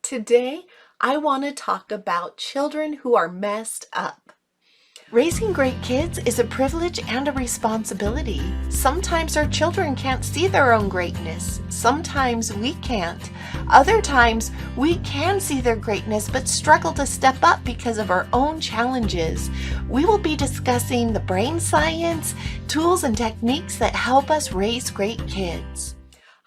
Today, I want to talk about children who are messed up. Raising great kids is a privilege and a responsibility. Sometimes our children can't see their own greatness. Sometimes we can't. Other times we can see their greatness but struggle to step up because of our own challenges. We will be discussing the brain science, tools and techniques that help us raise great kids.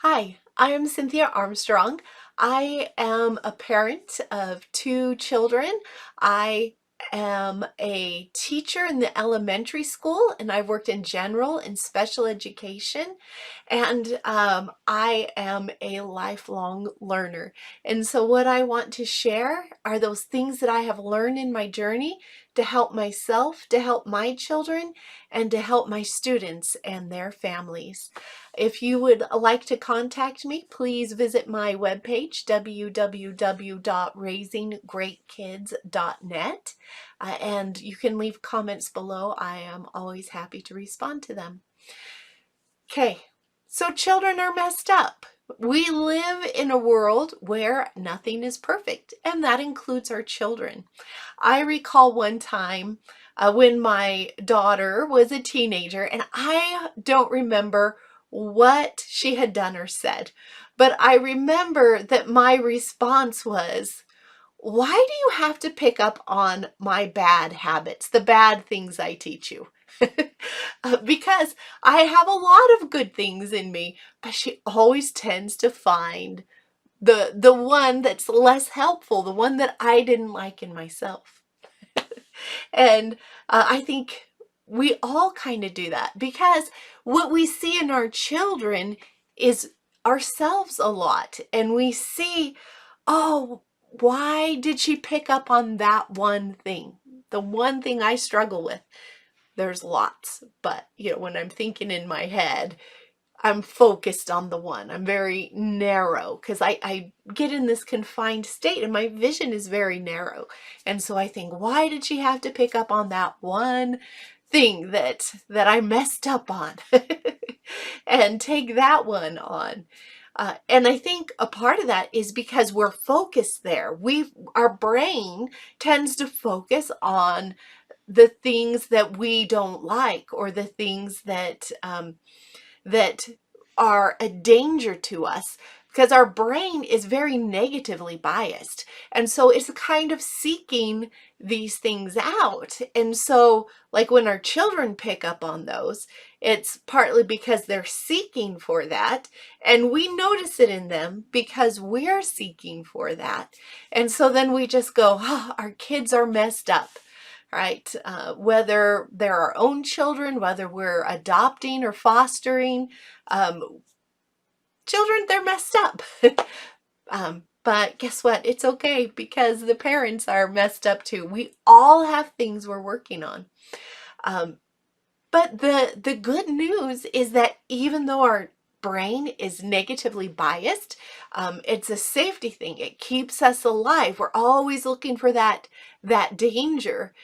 Hi, I am Cynthia Armstrong. I am a parent of two children. I am a teacher in the elementary school, and I've worked in general and special education. And I am a lifelong learner. And so what I want to share are those things that I have learned in my journey to help myself, to help my children, and to help my students and their families. If you would like to contact me, please visit my webpage, www.raisinggreatkids.net, and you can leave comments below. I am always happy to respond to them. Okay, so children are messed up. We live in a world where nothing is perfect, and that includes our children. I recall one time when my daughter was a teenager, and I don't remember what she had done or said, but I remember that my response was, "Why do you have to pick up on my bad habits, the bad things I teach you?" Because I have a lot of good things in me, but she always tends to find the one that's less helpful, the one that I didn't like in myself. And I think we all kind of do that because what we see in our children is ourselves a lot. And we see, oh, why did she pick up on that one thing? The one thing I struggle with. There's lots, but when I'm thinking in my head, I'm focused on the one. I'm very narrow because I get in this confined state and my vision is very narrow. And so I think, why did she have to pick up on that one thing that I messed up on and take that one on? And I think a part of that is because we're focused there. Our brain tends to focus on the things that we don't like, or the things that that are a danger to us, because our brain is very negatively biased, and so it's kind of seeking these things out. And so like when our children pick up on those, it's partly because they're seeking for that, and we notice it in them because we're seeking for that. And so then we just go, oh, our kids are messed up. Right? Whether they're our own children, whether we're adopting or fostering, children, they're messed up. But guess what? It's okay because the parents are messed up too. We all have things we're working on. But the good news is that even though our brain is negatively biased, it's a safety thing. It keeps us alive. We're always looking for that danger.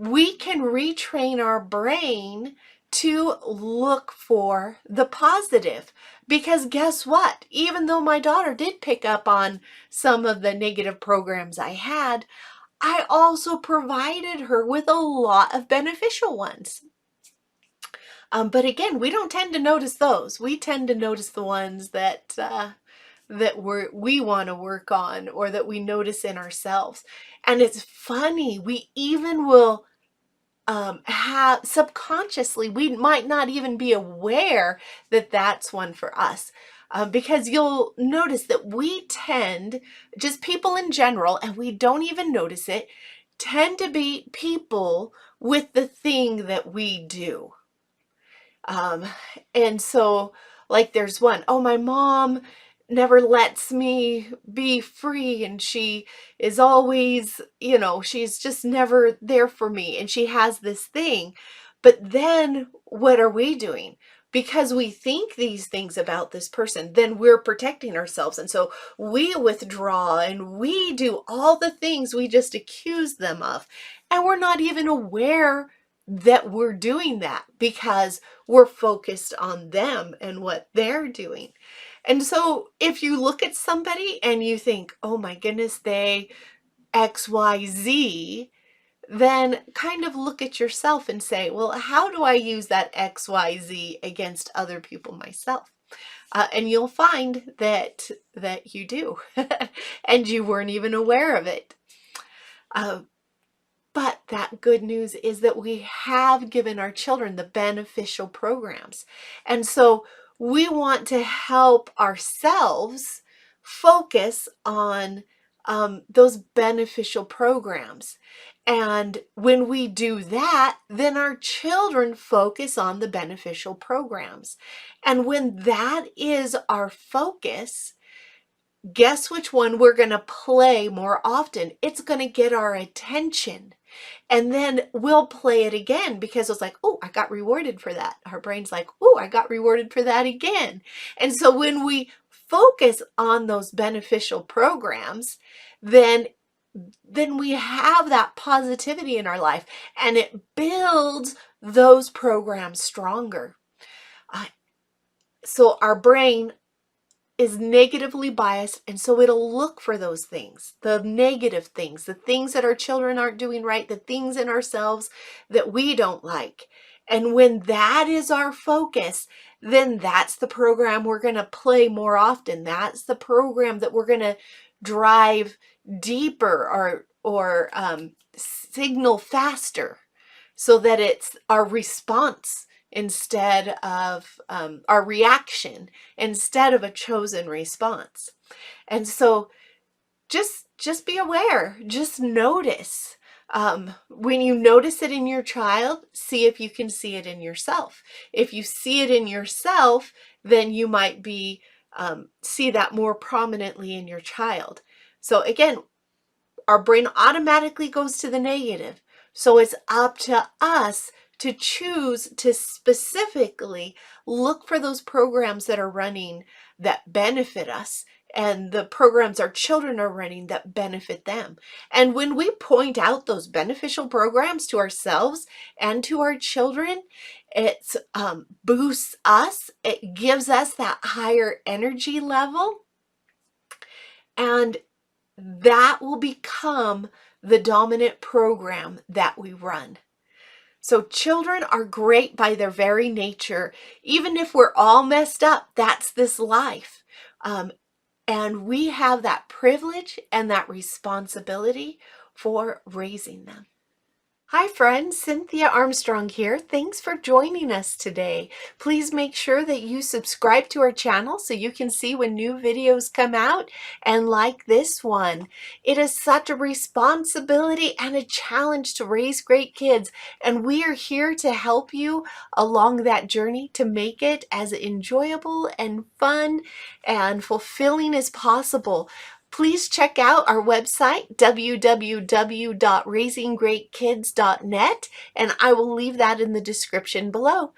We can retrain our brain to look for the positive, because guess what? Even though my daughter did pick up on some of the negative programs I had, I also provided her with a lot of beneficial ones. But again, we don't tend to notice those. We tend to notice the ones that we want to work on, or that we notice in ourselves. And it's funny, we even will have subconsciously, we might not even be aware that that's one for us. Because you'll notice that we tend, just people in general, and we don't even notice it, tend to be people with the thing that we do. And so like there's one, oh, my mom never lets me be free, and she is always, she's just never there for me, and she has this thing. But then what are we doing? Because we think these things about this person, then we're protecting ourselves. And so we withdraw and we do all the things we just accuse them of. And we're not even aware that we're doing that because we're focused on them and what they're doing. And so if you look at somebody and you think, oh my goodness, they XYZ, then kind of look at yourself and say, well, how do I use that XYZ against other people myself? And you'll find that you do, and you weren't even aware of it. But that good news is that we have given our children the beneficial programs. And so we want to help ourselves focus on those beneficial programs. And when we do that, then our children focus on the beneficial programs. And when that is our focus, guess which one we're going to play more often? It's going to get our attention. And then we'll play it again because it's like, oh, I got rewarded for that. Our brain's like, oh, I got rewarded for that again. And so when we focus on those beneficial programs, then we have that positivity in our life, and it builds those programs stronger. So our brain is negatively biased, and so it'll look for those things, the negative things, the things that our children aren't doing right, the things in ourselves that we don't like. And when that is our focus, then that's the program we're going to play more often. That's the program that we're going to drive deeper or signal faster, so that it's our response instead of our reaction, instead of a chosen response. And so just be aware, just notice. When you notice it in your child, see if you can see it in yourself. If you see it in yourself, then you might be see that more prominently in your child. So again, our brain automatically goes to the negative. So it's up to us to choose to specifically look for those programs that are running that benefit us, and the programs our children are running that benefit them. And when we point out those beneficial programs to ourselves and to our children, it boosts us. It gives us that higher energy level, and that will become the dominant program that we run. So children are great by their very nature. Even if we're all messed up, that's this life. And we have that privilege and that responsibility for raising them. Hi friends, Cynthia Armstrong here. Thanks for joining us today. Please make sure that you subscribe to our channel so you can see when new videos come out, and like this one. It is such a responsibility and a challenge to raise great kids, and we are here to help you along that journey to make it as enjoyable and fun and fulfilling as possible. Please check out our website, www.raisinggreatkids.net, and I will leave that in the description below.